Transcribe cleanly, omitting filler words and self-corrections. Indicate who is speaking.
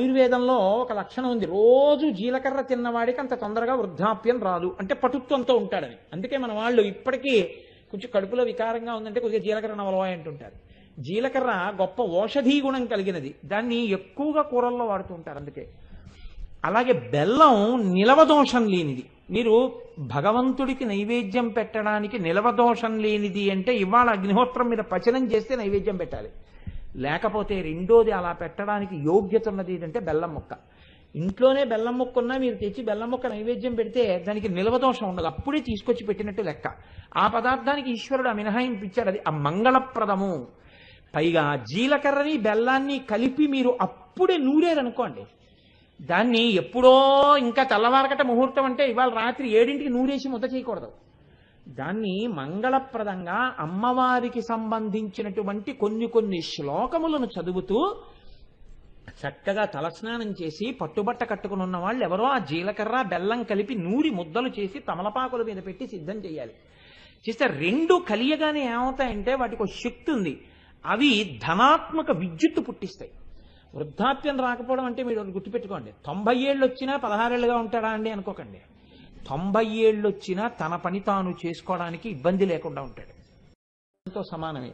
Speaker 1: ఆయుర్వేదంలో ఒక లక్షణం ఉంది. రోజు జీలకర్ర తిన్నవాడికి అంత తొందరగా వృద్ధాప్యం రాదు, అంటే పటుత్వంతో ఉంటాడని. అందుకే మన వాళ్ళు ఇప్పటికీ కొంచెం కడుపులో వికారంగా ఉందంటే కొద్దిగా జీలకర్ర నవలవాయి అంటుంటారు. జీలకర్ర గొప్ప ఔషధీ గుణం కలిగినది, దాన్ని ఎక్కువగా కూరల్లో వాడుతూ ఉంటారు. అందుకే అలాగే బెల్లం నిలవదోషం లేనిది. మీరు భగవంతుడికి నైవేద్యం పెట్టడానికి నిలవదోషం లేనిది అంటే ఇవాళ అగ్నిహోత్రం మీద పచనం చేస్తే నైవేద్యం పెట్టాలి. లేకపోతే రెండోది అలా పెట్టడానికి యోగ్యత ఉన్నది ఏంటంటే బెల్లం ముక్క. ఇంట్లోనే బెల్లం ముక్క ఉన్నా మీరు తెచ్చి బెల్లం ముక్క నైవేద్యం పెడితే దానికి నిలవదోషం ఉండదు, అప్పుడే తీసుకొచ్చి పెట్టినట్టు లెక్క. ఆ పదార్థానికి ఈశ్వరుడు ఆ మినహాయింపు ఇచ్చాడు, అది అమంగళప్రదము. పైగా జీలకర్రని బెల్లాన్ని కలిపి మీరు అప్పుడే నూరేరనుకోండి, దాన్ని ఎప్పుడో ఇంకా తెల్లవారకట ముహూర్తం అంటే ఇవాళ రాత్రి 7ంటికి నూరేసి ముద్ద చేయకూడదు. దాన్ని మంగళప్రదంగా అమ్మవారికి సంబంధించినటువంటి కొన్ని శ్లోకములను చదువుతూ చక్కగా తలస్నానం చేసి పట్టుబట్ట కట్టుకుని ఉన్న వాళ్ళు ఎవరో ఆ జీలకర్ర బెల్లం కలిపి నూరి ముద్దలు చేసి తమలపాకుల మీద పెట్టి సిద్ధం చేయాలి. చేస్తే రెండు కలియగానే ఏమవుతాయంటే వాటికి ఒక శక్తి ఉంది, అవి ధనాత్మక విద్యుత్తు పుట్టిస్తాయి. వృద్ధాప్యం రాకపోవడం అంటే మీరు గుర్తుపెట్టుకోండి, 90 ఏళ్ళు వచ్చినా 16 ఏళ్ళుగా ఉంటాడా అండి అనుకోకండి. 90 ఏళ్ళు వచ్చినా తన పని తాను చేసుకోవడానికి ఇబ్బంది లేకుండా ఉంటాడు, సమానమే.